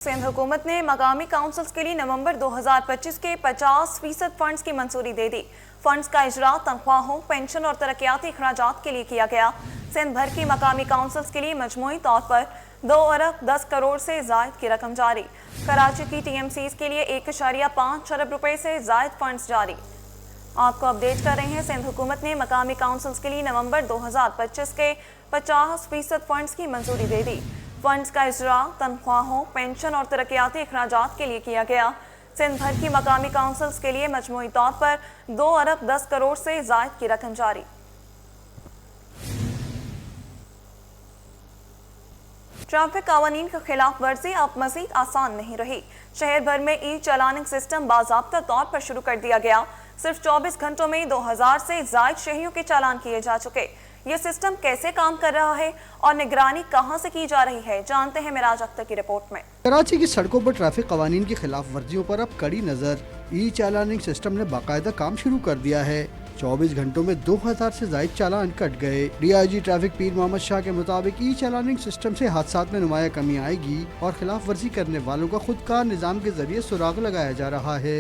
सिंध हुकूमत ने मकामी काउंसिल्स के लिए नवंबर 2025 के 50% फंड्स की मंजूरी दे दी। फंड्स का इजरा तनख्वाहों, पेंशन और तरक्याती अखराजात के लिए किया गया। सिंध भर की मकामी काउंसिल्स के लिए मजमूई तौर पर 2 अरब 10 करोड़ से जायद की रकम जारी। कराची की TMCs के लिए 1.5 अरब रुपए से जायद फंड्स जारी। आपको अपडेट कर रहे हैं। सिंध हुकूमत ने मकामी काउंसिल्स के लिए नवंबर 2025 के 50% फंड्स की मंजूरी दे दी। फंड्स का इजरा तनख्वाहों, पेंशन और तरक्याती अखराजात के लिए किया गया। सिंध भर की मकामी काउंसिल्स के लिए मजमूई तौर पर 2 अरब 10 करोड़ से जायद की रकम जारी। ट्रैफिक कानून की खिलाफ वर्जी अब मजीद आसान नहीं रही। शहर भर में ई चालानिंग सिस्टम बाज़ाब्ता तौर पर शुरू कर दिया गया। सिर्फ 24 घंटों में 2000 से जायद शहरियों के चालान किए जा चुके। ये सिस्टम कैसे काम कर रहा है और निगरानी कहां से की जा रही है, जानते हैं मिराज अख्तर की रिपोर्ट में। कराची की सड़कों पर ट्रैफिक कवानीन की खिलाफ वर्जियों पर अब कड़ी नजर। ई चालानिंग सिस्टम ने बाकायदा काम शुरू कर दिया है। 24 घंटों में 2000 से जायद चालान कट गए। DIG ट्रैफिक पीर मोहम्मद शाह के मुताबिक ई चालानिंग सिस्टम से हादसात में नुमाया कमी आएगी और खिलाफ वर्जी करने वालों का खुदकार निजाम के जरिए सुराग लगाया जा रहा है।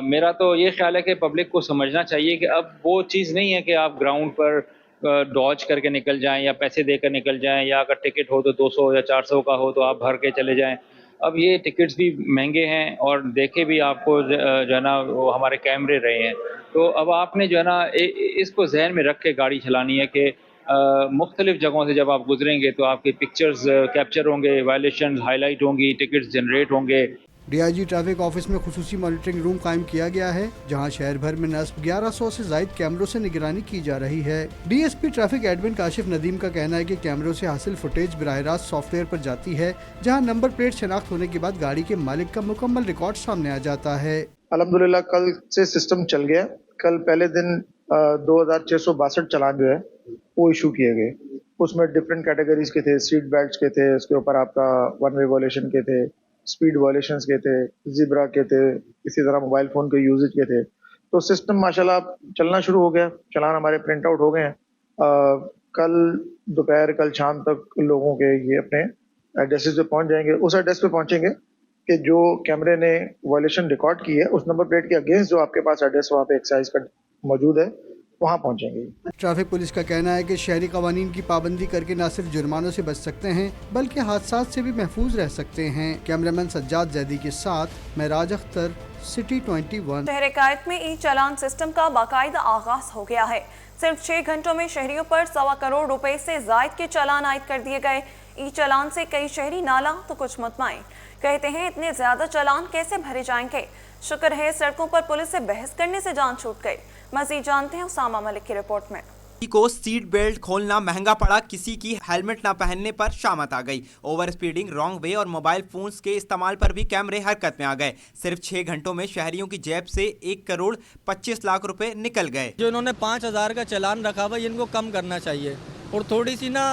मेरा तो ये ख्याल है कि पब्लिक को समझना चाहिए कि अब वो चीज़ नहीं है कि आप ग्राउंड पर डॉज करके निकल जाएं या पैसे देकर निकल जाएं, या अगर टिकट हो तो 200 या 400 का हो तो आप भर के चले जाएं। अब ये टिकट्स भी महंगे हैं और देखे भी आपको जो है ना वो हमारे कैमरे रहे हैं। तो अब आपने जो है ना इसको जहन में रख के गाड़ी चलानी है कि मुख्तलिफ जगहों से जब आप गुजरेंगे तो आपके पिक्चर्स कैप्चर होंगे, वायलेशन हाईलाइट होंगी, टिकट्स जनरेट होंगे। DIG ट्रैफिक ऑफिस में खुसूसी मॉनिटरिंग रूम कायम किया गया है, जहां शहर भर में नस्ब 1100 से जायद कैमरों से निगरानी की जा रही है। DSP traffic admin Kashif Nadeem का कहना है कि कैमरों से हासिल फुटेज बराह रास्त सॉफ्टवेयर पर जाती है, जहां नंबर प्लेट शनाख्त होने के बाद गाड़ी के मालिक का मुकम्मल रिकॉर्ड सामने आ जाता है। अल्हम्दुलिल्लाह कल से सिस्टम चल गया। कल पहले दिन 2662 चालान जो है वो इशू किए गए। उसमें डिफरेंट कैटेगरीज के थे, सीट बेल्ट के थे, उसके ऊपर आपका वन वे वॉयलेशन के थे, स्पीड वॉयलेशंस के थे, जिब्रा के थे, इसी तरह मोबाइल फोन के यूजेज के थे। तो सिस्टम माशाल्लाह चलना शुरू हो गया। चालान हमारे प्रिंट आउट हो गए हैं। कल दोपहर कल शाम तक लोगों के ये अपने एड्रेसेस पे पहुंच जाएंगे। उस एड्रेस पे पहुंचेंगे कि जो कैमरे ने वॉयलेशन रिकॉर्ड की है उस नंबर प्लेट के अगेंस्ट जो आपके पास एड्रेस वहाँ पे एक्साइज का मौजूद है वहाँ पहुंचेंगे। ट्रैफिक पुलिस का कहना है कि शहरी कवानीन की पाबंदी करके न सिर्फ जुर्मानों से बच सकते हैं बल्कि हादसात से भी महफूज रह सकते हैं। कैमरामैन सज्जाद जैदी के साथ मिराज अख्तर, सिटी 21। शहर कायद में ई चालान सिस्टम का बाकायदा आगाज हो गया है। सिर्फ 6 घंटों में शहरियों पर 1.25 करोड़ रुपए से जायद के चालान आयद कर दिए गए। ई चालान से कई शहरी नाला तो कुछ मुतमईन। कहते हैं इतने ज्यादा चालान कैसे भरे जाएंगे। शुक्र है सड़कों पर पुलिस से बहस करने से जान छूट गई। मजीद जानते हैं उसामा मलिक की रिपोर्ट में। किसी को सीट बेल्ट खोलना महंगा पड़ा, किसी की हेलमेट न पहनने पर शामत आ गई। ओवर स्पीडिंग, रॉन्ग वे और मोबाइल फोन्स के इस्तेमाल पर भी कैमरे हरकत में आ गए। सिर्फ 6 घंटों में शहरियों की जेब से 1 करोड़ 25 लाख रुपए निकल गए। जो इन्होंने 5000 का चालान रखा हुआ इनको कम करना चाहिए और थोड़ी सी ना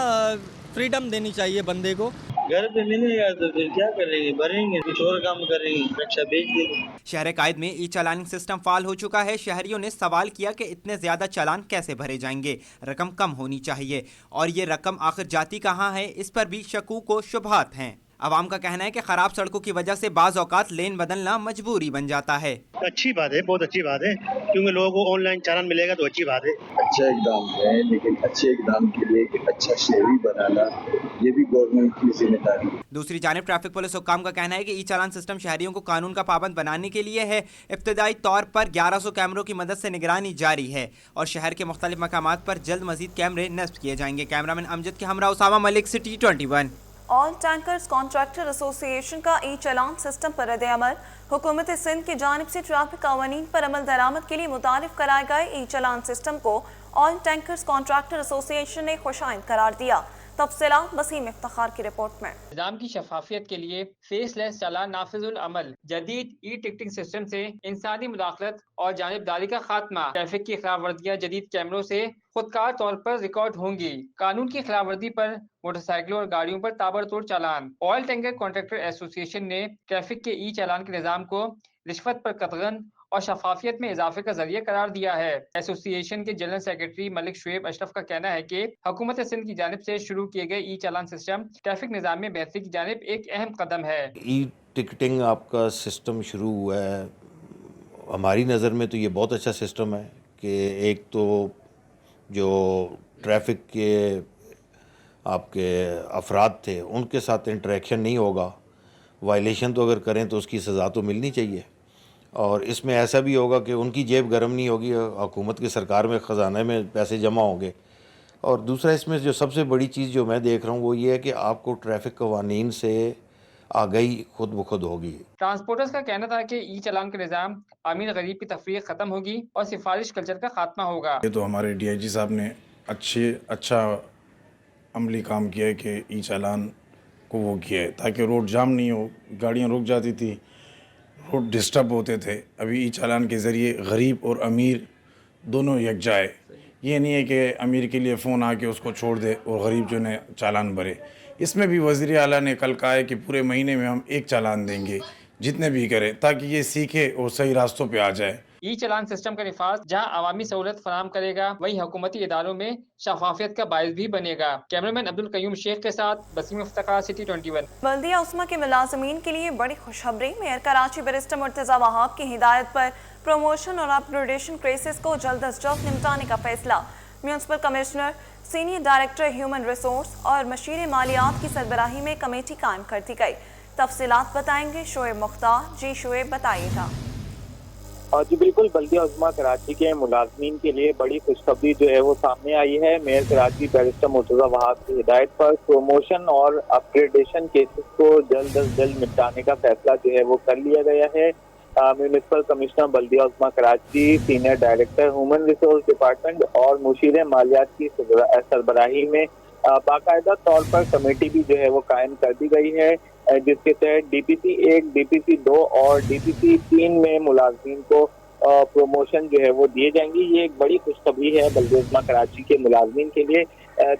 फ्रीडम देनी चाहिए बंदे को। घर पे मिलेगा तो फिर क्या करेंगे, भरेंगे, कुछ और काम करेंगे, रक्षा बेच देंगे। शहर कायद में ई चालानिंग सिस्टम फाल हो चुका है। शहरियों ने सवाल किया कि इतने ज्यादा चालान कैसे भरे जाएंगे, रकम कम होनी चाहिए और ये रकम आखिर जाती कहाँ है, इस पर भी शकूक व शुबहात हैं। अवाम का कहना है कि खराब सड़कों की वजह से बाज़ औकात लेन बदलना मजबूरी बन जाता है। अच्छी बात है, बहुत अच्छी बात है, क्योंकि लोगों को ऑनलाइन चालान मिलेगा तो अच्छी बात है। अच्छा इकदाम है, लेकिन अच्छे इकदाम के लिए एक अच्छा शहरी बनाना ये भी गवर्नमेंट की जिम्मेदारी है। दूसरी जानिब ट्रैफिक पुलिस हुक्काम का कहना है कि ई चालान सिस्टम शहरियों को कानून का पाबंद बनाने के लिए है। इब्तदाई तौर पर 1100 कैमरों की मदद से निगरानी जारी है और शहर के मुख्तलिफ मकामात पर जल्द मजीद कैमरे नस्ब किए जाएंगे। कैमरामैन अमजद के हमरा Usama Malik, city 21। All tankers contractor association का ई चालान सिस्टम पर रद्द-ए-अमल। हुकूमत सिंध की जानिब से ट्रैफिक कानून पर अमल दरामद के लिए मुतारिफ कराए गए ई चालान सिस्टम को ऑल टैंकर्स कॉन्ट्रैक्टर एसोसिएशन ने खुशाइंद करार दिया। तफसीलात वसीम इफ्तिखार की रिपोर्ट में। निजाम की शफाफियत के लिए फेसलेस चालान नाफिजुल अमल, जदीद ई टिकटिंग सिस्टम से इंसानी मुदाखलत और जानिबदारी का खात्मा। ट्रैफिक की खिलाफ वर्जियाँ जदीद कैमरों से खुदकार तौर पर रिकॉर्ड होंगी। कानून की खिलाफ वर्जी पर मोटरसाइकिलों और गाड़ियों पर ताबड़तोड़ चालान। ऑयल टैंकर कॉन्ट्रैक्टर एसोसिएशन ने ट्रैफिक के ई चालान के निजाम को रिश्वत पर कतगन और शफाफियत में इजाफे का जरिया करार दिया है। एसोसिएशन के जनरल सेक्रेटरी मलिक शुएब अशरफ का कहना है कि हुकूमत सिंध की जानिब से शुरू किए गए ई चालान सिस्टम ट्रैफिक निजाम में बेहतरी की जानिब एक अहम कदम है। ई ٹکٹنگ آپ کا سسٹم شروع ہوا ہے، ہماری نظر میں تو یہ بہت اچھا سسٹم ہے کہ ایک تو جو ٹریفک کے آپ کے افراد تھے ان کے ساتھ انٹریکشن نہیں ہوگا، وائلیشن تو اگر کریں تو اس کی سزا تو ملنی چاہیے، اور اس میں ایسا بھی ہوگا کہ ان کی جیب گرم نہیں ہوگی، حکومت کی سرکار میں خزانے میں پیسے جمع ہوں گے۔ اور دوسرا اس میں جو سب سے بڑی چیز جو میں دیکھ رہا ہوں وہ یہ ہے کہ آپ کو ٹریفک قوانین سے آگاہی خود بخود ہوگی۔ ٹرانسپورٹرز کا کہنا تھا کہ ای چالان کا نظام امیر غریب کی تفریق ختم ہوگی اور سفارش کلچر کا خاتمہ ہوگا۔ یہ تو ہمارے ڈی آئی جی صاحب نے اچھا عملی کام کیا ہے کہ ای چالان کو وہ کیا ہے تاکہ روڈ جام نہیں ہو، گاڑیاں رک جاتی تھی، روڈ ڈسٹرب ہوتے تھے۔ ابھی ای چالان کے ذریعے غریب اور امیر دونوں یکجا ہے، یہ نہیں ہے کہ امیر کے لیے فون آ کے اس کو چھوڑ دے اور غریب جو ہے چالان بھرے۔ اس میں بھی وزیر اعلیٰ نے کل کہا ہے کہ پورے مہینے میں ہم ایک چالان دیں گے جتنے بھی کریں، تاکہ یہ سیکھے اور صحیح راستوں پہ آ جائے۔ ای چالان سسٹم کا نفاذ جہاں عوامی سہولت فراہم کرے گا وہیں حکومتی اداروں میں شفافیت کا باعث بھی بنے گا۔ کیمرامین عبدالقیوم شیخ کے ساتھ بسیم افتخار، سٹی 21۔ بلدیہ عثمہ کے ملازمین کے لیے بڑی خوشخبری، میئر کراچی بیرسٹر مرتضی وہاب کی ہدایت پر پروموشن اور اپ گریڈیشن کیسز کو جلد از جلد نمٹانے کا فیصلہ۔ Municipal commissioner, senior director human resource اور مشیر مالیات کی سربراہی میں کمیٹی قائم کر دی گئی۔ تفصیلات بتائیں گے شعیب مختار۔ جی شعیب، بتائیے گا۔ جی بالکل، بلدیہ عظمیٰ کراچی کے ملازمین کے لیے بڑی خوشخبری جو ہے وہ سامنے آئی ہے۔ میئر کراچی بیرسٹر مرتضی وہاب کی ہدایت پر پروموشن اور اپ گریڈیشن کیسز کو جلد از جلد نپٹانے کا فیصلہ جو ہے وہ کر لیا گیا ہے۔ میونسپل کمشنر بلدیہ عظمیٰ Karachi, senior director human resource department اور مشیر مالیات کی سربراہی میں باقاعدہ طور پر کمیٹی بھی جو ہے وہ قائم کر دی گئی ہے، جس کے تحت ڈی پی سی 1، ڈی پی سی 2 اور ڈی پی سی 3 میں ملازمین کو پروموشن جو ہے وہ دیے جائیں گی۔ یہ ایک بڑی خوشخبری ہے بلدیہ عظمیٰ کراچی کے ملازمین کے لیے۔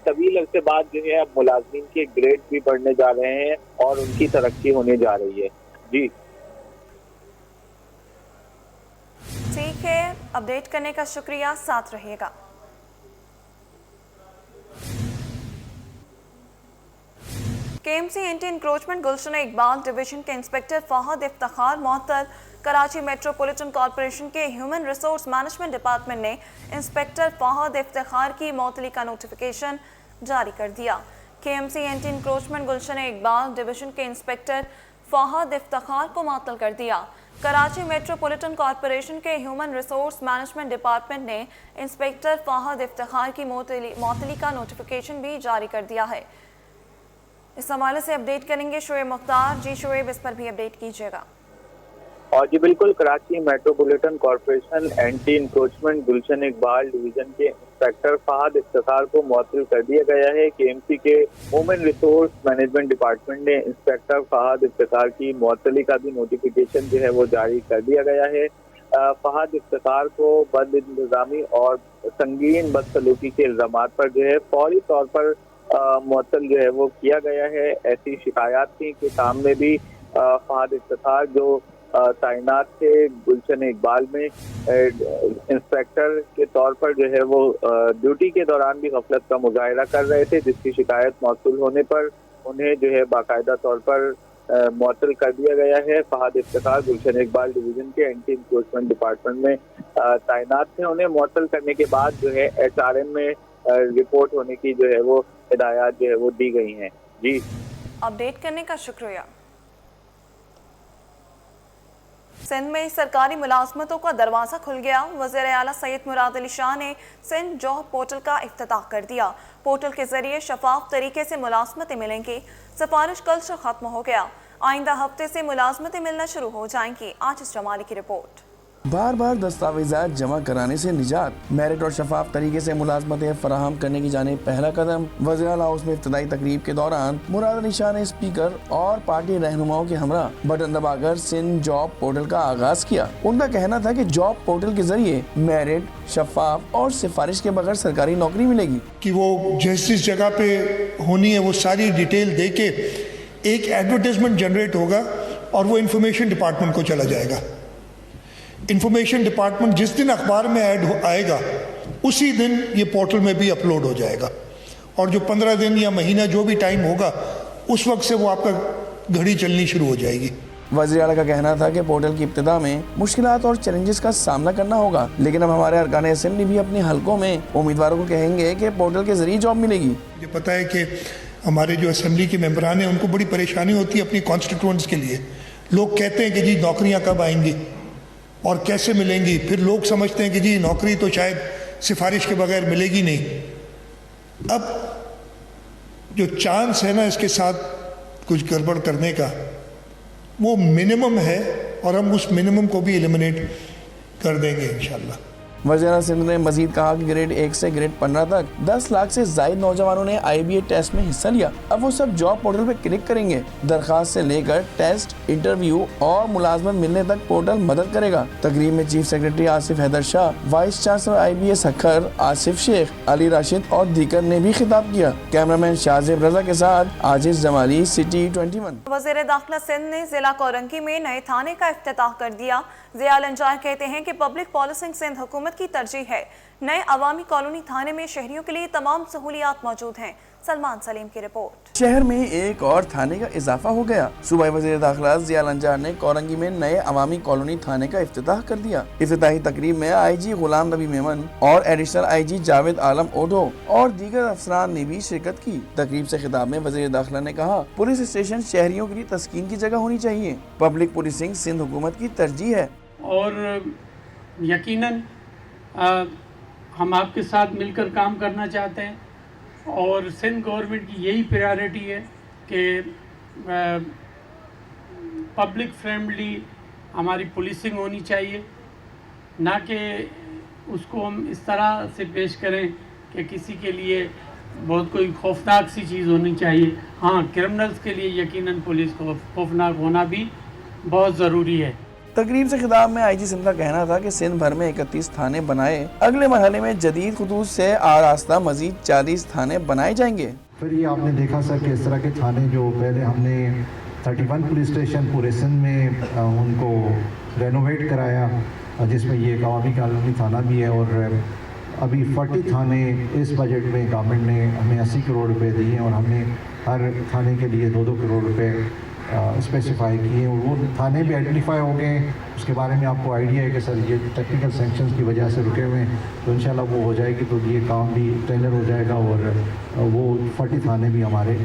طویل عرصے بعد جو ہے اب ملازمین کے گریڈ بھی بڑھنے جا رہے ہیں اور ان کی ترقی ہونے جا رہی ہے۔ جی ٹھیک ہے، اپڈیٹ کرنے کا شکریہ، ساتھ رہیے گا۔ کے M C anti encroachment Gulshan Iqbal division کے انسپکٹر فہد افتخار معطل۔ کراچی میٹروپولیٹن کارپوریشن کے ہیومن ریسورس مینجمنٹ ڈپارٹمنٹ نے انسپکٹر فہد افتخار کی معطلی کا نوٹیفیکیشن جاری کر دیا۔ کے M C anti encroachment Gulshan Iqbal division کے انسپکٹر فہد افتخار کو معطل کر دیا۔ کراچی میٹروپولیٹن کارپوریشن کے ہیومن ریسورس مینجمنٹ ڈپارٹمنٹ نے انسپکٹر فہد افتخار کی معطلی کا نوٹیفیکیشن بھی جاری کر دیا ہے۔ اس حوالے سے اپڈیٹ کریں گے شعیب مختار۔ جی شعیب، اس پر بھی اپڈیٹ کیجیے گا۔ اور جی بالکل، Karachi metropolitan corporation anti encroachment Gulshan Iqbal division کے انسپکٹر فہد افتخار کو معطل کر دیا گیا ہے۔ کے ایم سی کے ہیومن ریسورس مینجمنٹ ڈپارٹمنٹ نے انسپکٹر فہد افتخار کی معطلی کا بھی نوٹیفیکیشن جو ہے وہ جاری کر دیا گیا ہے۔ فہد افتخار کو بد انتظامی اور سنگین بدسلوکی کے الزامات پر جو ہے فوری طور پر معطل جو ہے وہ کیا گیا ہے۔ ایسی شکایات تھیں کہ سامنے بھی فہد افتخار جو تعینات تھے گلشن اقبال میں انسپیکٹر کے طور پر جو ہے وہ ڈیوٹی کے دوران بھی غفلت کا مظاہرہ کر رہے تھے، جس کی شکایت موصول ہونے پر انہیں جو ہے باقاعدہ طور پر معطل کر دیا گیا ہے۔ فہد افتخار گلشن اقبال ڈویژن کے اینٹی انکروچمنٹ ڈپارٹمنٹ میں تعینات تھے، انہیں معطل کرنے کے بعد جو ہے ایچ آر ایم میں رپورٹ ہونے کی جو ہے وہ ہدایات جو ہے وہ دی گئی ہیں۔ جی اپڈیٹ کرنے کا شکریہ۔ سندھ میں سرکاری ملازمتوں کا دروازہ کھل گیا۔ وزیر اعلیٰ سید مراد علی شاہ نے سندھ جاب پورٹل کا افتتاح کر دیا۔ پورٹل کے ذریعے شفاف طریقے سے ملازمتیں ملیں گی۔ سفارش کلچر ختم ہو گیا، آئندہ ہفتے سے ملازمتیں ملنا شروع ہو جائیں گی۔ آج جمالی کی رپورٹ۔ بار بار دستاویزات جمع کرانے سے نجات، میرٹ اور شفاف طریقے سے ملازمتیں فراہم کرنے کی جانب پہلا قدم۔ وزیر اعلیٰ ہاؤس میں افتتاحی تقریب کے دوران مراد علی شاہ نے اسپیکر اور پارٹی رہنماؤں کے ہمراہ بٹن دبا کر سندھ جاب پورٹل کا آغاز کیا۔ ان کا کہنا تھا کہ جاب پورٹل کے ذریعے میرٹ، شفاف اور سفارش کے بغیر سرکاری نوکری ملے گی، کہ وہ جس جگہ پہ ہونی ہے وہ ساری ڈیٹیل دے کے ایک ایڈورٹائزمنٹ جنریٹ ہوگا اور وہ انفارمیشن ڈپارٹمنٹ کو چلا جائے گا۔ انفارمیشن ڈپارٹمنٹ جس دن اخبار میں ایڈ آئے گا اسی دن یہ پورٹل میں بھی اپلوڈ ہو جائے گا، اور جو 15 دن یا مہینہ جو بھی ٹائم ہوگا اس وقت سے وہ آپ کا گھڑی چلنی شروع ہو جائے گی۔ वज़ीर आला का कहना था कि पोर्टल की इब्तिदा में मुश्किलात और चैलेंजेस का सामना करना होगा, लेकिन अब हमारे अरकान असेंबली भी अपने हलकों में उम्मीदवारों को कहेंगे कि पोर्टल के जरिए जॉब मिलेगी। मुझे पता है कि हमारे जो असेंबली के मेंबरान हैं उनको बड़ी परेशानी होती है अपनी कॉन्स्टिट्यूएंट्स के लिए। लोग कहते हैं कि जी नौकरियां कब आएंगी और कैसे मिलेंगी, फिर लोग समझते हैं कि जी नौकरी तो शायद सिफारिश के बगैर मिलेगी नहीं। अब जो चांस है ना इसके साथ कुछ गड़बड़ करने का, वो मिनिमम है और हम उस मिनिमम को भी एलिमिनेट कर देंगे इंशाल्लाह। वज़ीर सिंध ने मजीद कहा कि ग्रेड 1 से ग्रेड 15 तक 10 लाख से जायद नौजवानों ने IBA टेस्ट में हिस्सा लिया। अब वो सब जॉब पोर्टल पे क्लिक करेंगे। दरखास्त से लेकर टेस्ट, इंटरव्यू और मुलाजमत मिलने तक पोर्टल मदद करेगा। तकरीब में chief secretary Asif Haider Shah, vice chancellor IBA Sukkur Asif Shaikh, Ali Rashid और दीकर ने भी खिताब किया। कैमरामैन शाहजेब रजा के साथ आजिज जमाली, सिटी 21। वज़ीर दाखिला सिंध ने जिला कोरंगी में नए थाने का इफ्तिताह कर दिया। ज़िया लंजार कहते हैं कि पब्लिक पॉलिसिंग सिंध हुकूमत की तरजीह है। नए अवामी कॉलोनी थाने में शहरियों के लिए तमाम सहूलियात मौजूद हैं। सलमान सलीम की रिपोर्ट। शहर में एक और थाने का इजाफा हो गया। सूबाई वज़ीर दाखिला ज़िया लंजार ने कोरंगी में नए अवामी कॉलोनी थाने का इफ्तिताह कर दिया। इफ्तिताही तकरीब में IG गुलाम नबी मेमन और एडिशनल IG जावेद आलम ओढो और दीगर अफसरान ने भी शिरकत की। तकरीब से खिताब में वज़ीर दाखिला ने कहा, पुलिस स्टेशन शहरियों के लिए तस्कीन की जगह होनी चाहिए। पब्लिक पुलिसिंग सिंध हुकूमत की तरजीह है और यकीनन हम आपके साथ मिलकर काम करना चाहते हैं और सिंध गवर्नमेंट की यही प्रायोरिटी है कि पब्लिक फ्रेंडली हमारी पुलिसिंग होनी चाहिए, ना कि उसको हम इस तरह से पेश करें कि किसी के लिए बहुत कोई खौफनाक सी चीज़ होनी चाहिए। हाँ, क्रिमिनल्स के लिए यकीनन पुलिस को खौफनाक होना भी बहुत ज़रूरी है। तकरीब से खिताब में IG सिंध का कहना था कि सिंध भर में 31 थाने बनाए, अगले मरहले में जदीद खुतूत से आरास्ता मजीद 40 थाने बनाए जाएंगे। फिर ये आपने देखा सर कि इस तरह के थाने जो पहले हमने 31 पुलिस स्टेशन पूरे सिंध में उनको रेनोवेट कराया, जिसमें ये एक अवामी कॉलोनी थाना भी है, और अभी 40 थाने इस बजट में गवर्नमेंट ने हमें 80 करोड़ रुपए दिए हैं और हमने हर थाने के लिए 2-2 करोड़ रुपए स्पेसिफाई किए और वो थाने भी आइडेंटिफाई हो गए। उसके बारे में आपको आइडिया है कि सर ये टेक्निकल सैंक्शंस की वजह से रुके हुए हैं, तो इंशाल्लाह वो हो जाएगी, तो ये काम भी टेंडर हो जाएगा और वो 40 थाने भी हमारे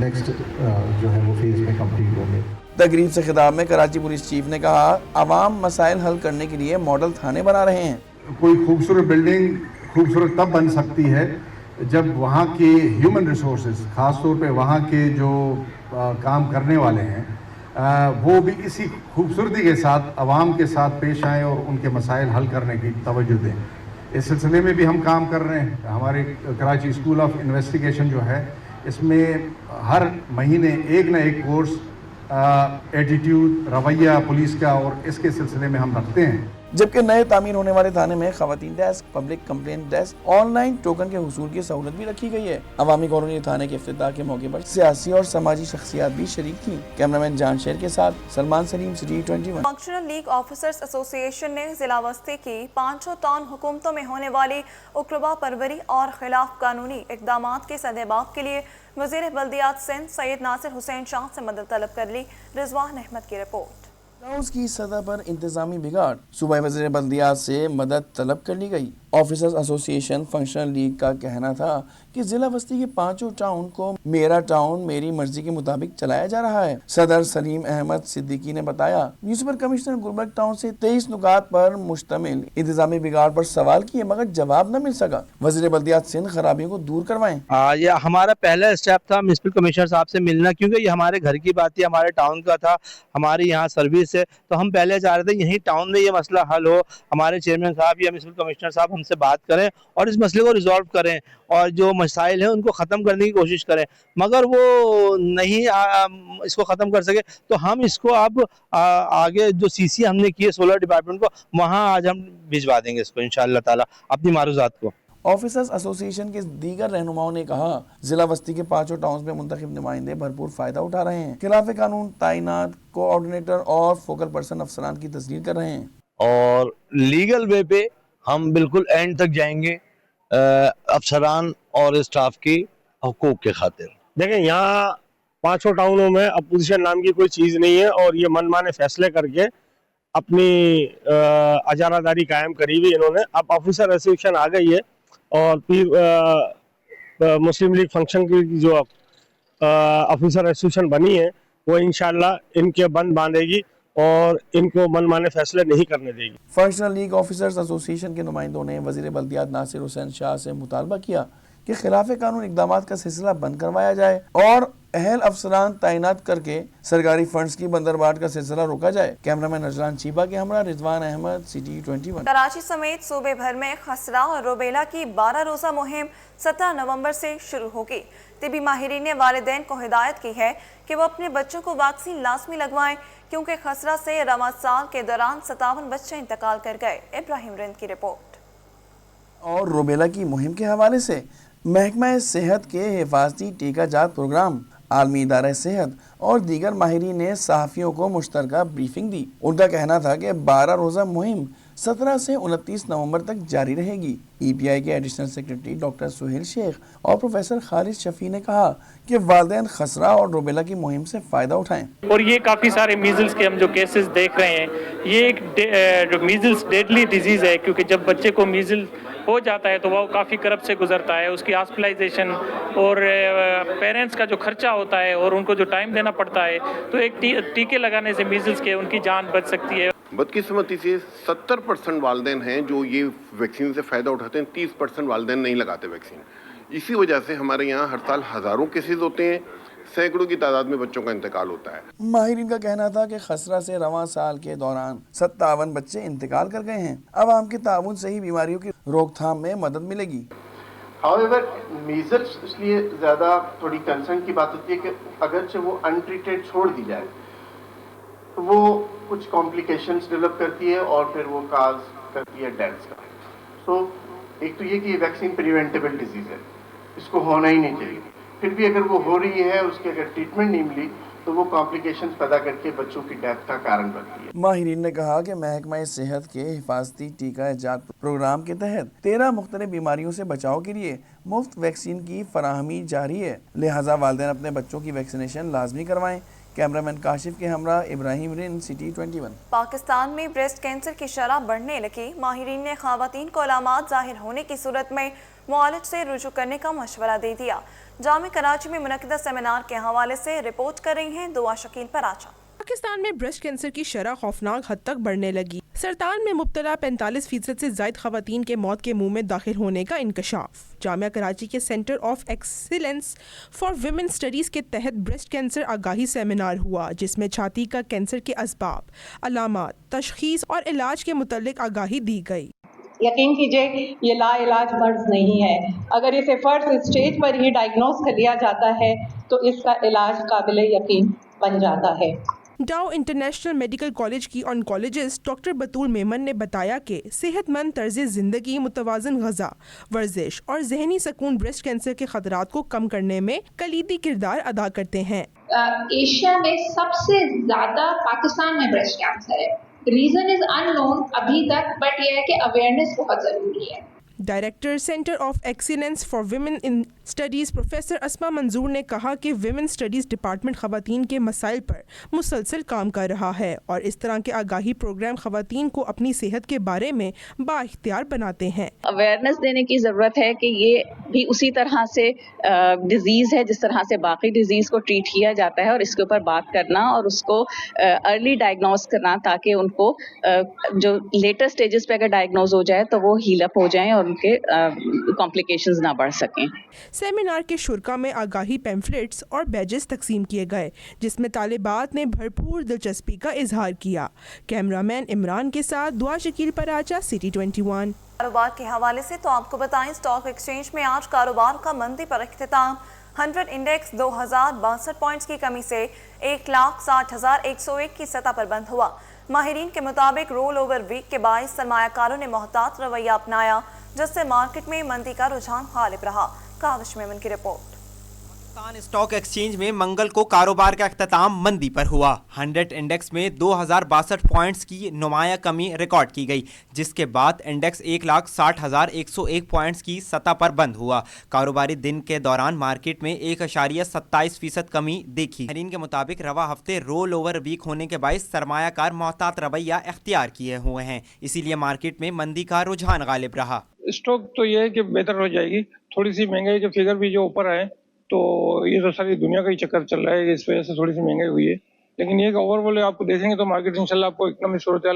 नेक्स्ट जो है वो फेज़ में कंप्लीट होंगे। तकरीब से खिताब में कराची पुलिस चीफ ने कहा, अवाम मसाइल हल करने के लिए मॉडल थाने बना रहे हैं। कोई खूबसूरत बिल्डिंग खूबसूरत तब बन सकती है जब वहाँ के ह्यूमन रिसोर्सेज, ख़ास तौर पे वहाँ के जो काम करने वाले हैं वो भी इसी खूबसूरती के साथ आवाम के साथ पेश आएँ और उनके मसाइल हल करने की तवज्जो दें। इस सिलसिले में भी हम काम कर रहे हैं। हमारे कराची स्कूल ऑफ इन्वेस्टिगेशन जो है, इसमें हर महीने एक ना एक कोर्स एटीट्यूड, रवैया पुलिस का, और इसके सिलसिले में हम रखते हैं। जबकि नए तामीर होने वाले थाने में खवातीन desk, public complaint desk, online token के हुसूल की सहूलत भी रखी गई है। अवामी कॉलोनी थाने के इफ्तिताह के मौके पर सियासी और समाजी शख्सियात भी शरीक थी। कैमरामैन जान शेर के साथ Salman Salim, city 21। Functional league officers association ने जिला वस्ती की 5 टाउन हुकूमतों में होने वाली उकरबा परवरी और खिलाफ कानूनी इकदामात के सदेबाब के लिए वज़ीर बल्दियात सिंध सैयद नासिर हुसैन शाह से मदद तलब कर ली। रिजवान अहमद की रिपोर्ट। हाउस की सतह पर इंतजामी बिगाड़, सूबाई वज़ीर बल्दियात से मदद तलब कर ली गई। ऑफिसर्स एसोसिएशन फंक्शनल लीग का कहना था कि जिला बस्ती के 5 टाउन को मेरा टाउन मेरी मर्जी के मुताबिक चलाया जा रहा है। सदर सलीम अहमद सिद्दीकी ने बताया, म्यूनिसिपल कमिश्नर गुलबर्ग टाउन से 23 नुकात पर मुश्तमिल इंतजामी बिगाड़ पर सवाल किए मगर जवाब न मिल सका। वज़ीर बल्दियात सिंध खराबियों को दूर करवाएं। ये हमारा पहला स्टेप था म्यूनिसिपल कमिश्नर साहब से मिलना, क्योंकि ये हमारे घर की बात थी, हमारे टाउन का था, हमारी यहाँ सर्विस है, तो हम पहले चाह रहे थे यहीं टाउन में ये मसला हल हो, हमारे चेयरमैन साहब या म्यूनिसिपल कमिश्नर साहब हमसे बात करें और इस मसले को रिजॉल्व करें और जो मसाइल हैं उनको ख़त्म करने की कोशिश करें, मगर वो नहीं इसको ख़त्म कर सके। तो हम इसको अब आगे जो CC हमने की है सोलर डिपार्टमेंट को, वहाँ आज हम भिजवा देंगे इसको इंशाअल्लाह ताला अपनी मारूजात को। ऑफिसर्स एसोसिएशन के दीगर रहनुमाओं ने कहा, जिला बस्ती के 5 टाउन में मुंतखब नुमाइंदे भरपूर फायदा उठा रहे हैं। खिलाफ कानून ताइनात कोऑर्डिनेटर और फोकल पर्सन अफसरान की तस्दीर कर रहे हैं और लीगल वे पे हम बिल्कुल एंड तक जाएंगे अफसरान और स्टाफ की हुकूक के खातिर। देखें, यहाँ पांचों टाउनों में अपोजिशन नाम की कोई चीज़ नहीं है और ये मनमाने फैसले करके अपनी अजारादारी कायम करी हुई इन्होंने। अब ऑफिसर एसोसिएशन आ गई है और फिर मुस्लिम लीग फंक्शन की जो ऑफिसर एसोसिएशन बनी है वो इंशाल्लाह इनके बंद बांधेगी और इनको मनमाने फैसले नहीं करने देगी। फंक्शनल लीग ऑफिसर्स एसोसिएशन के नुमाइंदों ने वजीर बल्दियात नासिर हुसैन शाह से मुतालबा किया कि खिलाफ कानून इकदामात का सिलसिला बंद करवाया जाए और अहल अफसरान तैनात करके सरकारी फंड्स की बंदरबाट का सिलसिला रोका जाए। कैमरामैन नजरान चीबा के हमरा रिजवान अहमद, सिटी 21। कराची समेत सूबे भर में खसरा और रूबेला की 12 रोज़ा मुहिम 17 नवंबर से शुरू होगी। तिबी माहिरीन ने वालिदैन को हिदायत की है कि वो अपने बच्चों को वैक्सीन लाजमी लगवाएं क्योंकि खसरा से रवा साल के दौरान 57 बच्चे इंतकाल कर गए। इब्राहिम रिंद की रिपोर्ट। और रूबेला की मुहिम के हवाले से महकमा सेहत के हिफाजती टीकाजात प्रोग्राम, आलमी इदारा सेहत और दीगर माहिरीन ने सहाफ़ियों को मुश्तरका ब्रीफिंग दी। उनका कहना था कि 12 रोज़ा मुहिम 17 से 29 नवंबर तक जारी रहेगी। EPI के additional secretary doctor Suhail Shaikh और प्रोफेसर खालिद शफी ने कहा कि वालिदैन खसरा और रूबेला की मुहिम से फ़ायदा उठाएं। और ये काफ़ी सारे मीज़ल्स के हम जो केसेस देख रहे हैं, ये एक जो मीज़ल्स डेडली डिजीज़ है, क्योंकि जब बच्चे को मीज़ल्स हो जाता है तो वो काफ़ी करब से गुजरता है। उसकी हॉस्पिटलाइजेशन और पेरेंट्स का जो खर्चा होता है और उनको जो टाइम देना पड़ता है, तो एक टीके लगाने से मीज़ल्स के उनकी जान बच सकती है। बदकिस्मती से 70% वालिदैन हैं जो ये वैक्सीन से फ़ायदा उठाते हैं, 30% वालिदैन नहीं लगाते वैक्सीन। इसी वजह से हमारे यहाँ हर साल हज़ारों केसेस होते हैं, सैकड़ों की तादाद में बच्चों का इंतकाल होता है। माहिरीन का कहना था कि खसरा से रवां साल के दौरान 57 बच्चे इंतकाल कर गए हैं। अवाम के ताउन से ही बीमारियों की रोकथाम में मदद मिलेगी। हाउएवर मीजल्स इसलिए ज़्यादा थोड़ी कंसर्न की बात होती है कि अगरचे वो अनट्रीटेड छोड़ दी जाए तो वो कुछ कॉम्प्लिकेशंस डेवलप करती है और फिर वो काज करती है डेथ्स का। सो एक तो ये कि वैक्सीन प्रिवेंटेबल डिजीज़ है, इसको होना ही नहीं चाहिए। फिर भी अगर वो हो रही है, उसकी अगर ट्रीटमेंट नहीं मिली तो वो कॉम्प्लिकेशंस पैदा करके बच्चों की डेथ का कारण बनती है। माहिरीन ने कहा कि महकमा सेहत के हिफाजती टीकाजात प्रोग्राम के तहत 13 मुख्तलिफ बीमारियों से बचाव के लिए मुफ्त वैक्सीन की फराहमी जारी है, लिहाजा वालिदैन अपने बच्चों की वैक्सीनेशन लाजमी करवाएं। कैमरामैन काशिफ के हमरा इब्राहिम रिन, सिटी 21। पाकिस्तान में ब्रेस्ट कैंसर की शरह बढ़ने लगी। माहिरीन ने ख़वातीन को अलामात जाहिर होने की सूरत में मुआलिज से रुजू करने का मशवरा दे दिया। जामे कराची में मुनक़िदा सेमिनार के हवाले से रिपोर्ट कर रही हैं दुआ शकील पराचा। पाकिस्तान में ब्रेस्ट कैंसर की शरह खौफनाक हद तक बढ़ने लगी। सरतान में मुब्तला 45% से ज़ायद ख़वातीन के मौत के मुंह में दाखिल होने का इंकशाफ। जामिया कराची के centre of excellence for women studies के तहत ब्रेस्ट कैंसर आगाही सेमिनार हुआ, जिसमें छाती का कैंसर के असबाब, अलामात, तशख़ीस और इलाज के मुतल्लिक आगाही दी गई। यकीन कीजिए ये लाइलाज मर्ज नहीं है। अगर इसे फर्स्ट स्टेज पर ही डायग्नोज कर लिया जाता है तो इसका इलाज काबिल यकीन बन जाता है। डाउ इंटरनेशनल मेडिकल कॉलेज की ऑन्कोलॉजिस्ट डॉक्टर बतूल मेमन ने बताया कि सेहतमंद तर्ज ज़िंदगी, मुतवाज़न ग़ज़ा, वर्जिश और जहनी सुकून ब्रेस्ट कैंसर के खतरात को कम करने में कलीदी किरदार अदा करते हैं। एशिया में सबसे ज़्यादा पाकिस्तान में ब्रेस्ट कैंसर है। रीजन इज अननोन अभी तक, बट यह है कि अवेयरनेस बहुत ज़रूरी है। Director centre of excellence for women in studies professor Asma Manzoor ने कहा कि विमेन स्टडीज़ डिपार्टमेंट ख़वातीन के मसाइल पर मुसलसल काम कर रहा है और इस तरह के आगाही प्रोग्राम ख़वातीन को अपनी सेहत के बारे में बाइख्तियार बनाते हैं। अवेयरनेस देने की ज़रूरत है कि ये भी उसी तरह से डिज़ीज़ है जिस तरह से बाकी डिज़ीज़ को ट्रीट किया जाता है, और इसके ऊपर बात करना और उसको अर्ली डायग्नोज करना ताकि उनको जो लेटर स्टेजेस पे अगर डायग्नोज हो जाए तो वो हील अप हो जाएं और उनके कॉम्प्लिकेशंस ना बढ़ सकें। सेमिनार के शुरा में आगाही पैम्फलेट्स और बैजेस तकसीम किए गए, जिसमें तालिबात ने भरपूर दिलचस्पी का इजहार किया। कैमरामैन इमरान के साथ दुआ शकील पराचा, सिटी 21। कारोबार के हवाले से तो आपको बताएं, स्टॉक एक्सचेंज में आज कारोबार का मंदी पर इख्तिताम। 100 इंडेक्स 2062 पॉइंट्स की कमी से 1,60,101 की सतह पर बंद हुआ। माहिरीन के मुताबिक रोल ओवर वीक के बायस सरमायाकारों ने मोहतात रवैया अपनाया, जिससे मार्केट में मंदी का रुझान गालिब रहा। काविश मेमन की रिपोर्ट। पाकिस्तान स्टॉक एक्सचेंज में मंगल को कारोबार का अख्ताम मंदी पर हुआ। 100 इंडेक्स में 2062 पॉइंट्स की नुमाया कमी रिकॉर्ड की गई, जिसके बाद इंडेक्स 1,60,101 पॉइंट्स की सतह पर बंद हुआ। कारोबारी दिन के दौरान मार्केट में 1.27% कमी देखी। माहिरीन के मुताबिक रवा हफ्ते रोल ओवर वीक होने के बायस सरमायाकार मोहतात रवैया इख्तियार किए हुए हैं, इसीलिए मार्केट में मंदी का रुझान गालिब रहा। स्टॉक तो ये है कि बेहतर हो जाएगी, थोड़ी सी महंगाई के फिगर भी जो ऊपर आए तो ये तो सारी दुनिया का ही चक्कर चल रहा है, इस वजह से थोड़ी सी महंगाई हुई है। लेकिन ये ओवरऑल आपको देखेंगे तो मार्केट इंशाल्लाह आपको इकोनॉमिक सूरत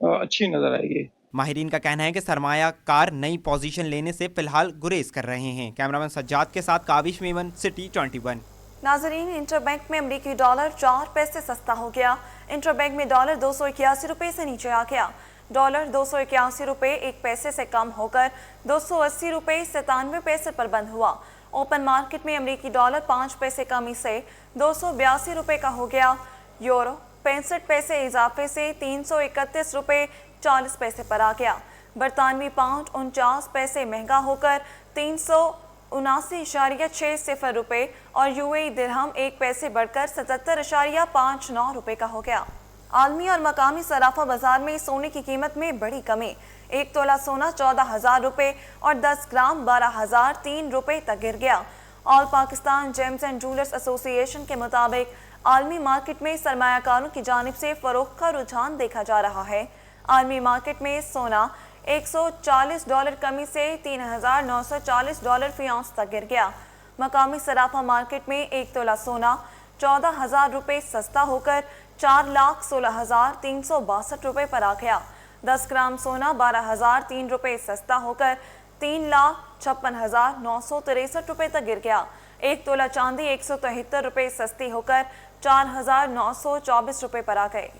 अच्छी नजर आएगी। माहिरीन का कहना है कि सरमायाकार नई पोजीशन लेने से फिलहाल गुरेज कर रहे हैं। कैमरामैन सज्जाद के साथ काविश मेमन, सिटी 21। नाजरीन, इंटरबैंक में अमरीकी डॉलर 4 पैसे सस्ता हो गया। इंटरबैंक में डॉलर 281 रुपये से नीचे आ गया। डॉलर 281 रुपये 1 पैसे से कम होकर 280 रुपये 97 पैसे पर बंद हुआ। ओपन मार्केट में अमरीकी डॉलर 5 पैसे कमी से 282 रुपये का हो गया। यूरो 65 पैसे इजाफे से 331 रुपये 40 पैसे पर आ गया। बरतानवी पाउंड 49 पैसे महंगा होकर 379.60 रुपये और यूएई दिरहम 1 पैसे बढ़कर 77.59 रुपये का हो गया। आलमी और मकामी सराफा बाजार में सोने की कीमत में बड़ी कमी। 1 तोला सोना 14,000 रुपये और 10 ग्राम 12,003 रुपये तक गिर गया। All Pakistan James and jewellers association के मुताबिक आलमी मार्केट में सरमायाकारों की जानिब से फरोख्त का रुझान देखा जा रहा है। आलमी मार्केट में सोना $140 कमी से $3,940 फी औंस तक गिर गया। मकामी सराफा मार्केट में 1 तोला सोना 14,000 रुपये सस्ता होकर 4,16,362 रुपये पर आ गया। 10 ग्राम सोना 12,003 रुपये सस्ता होकर 3,56,963 रुपये तक गिर गया। 1 तोला चांदी 173 रुपये सस्ती होकर 4,924 रुपये पर आ गए।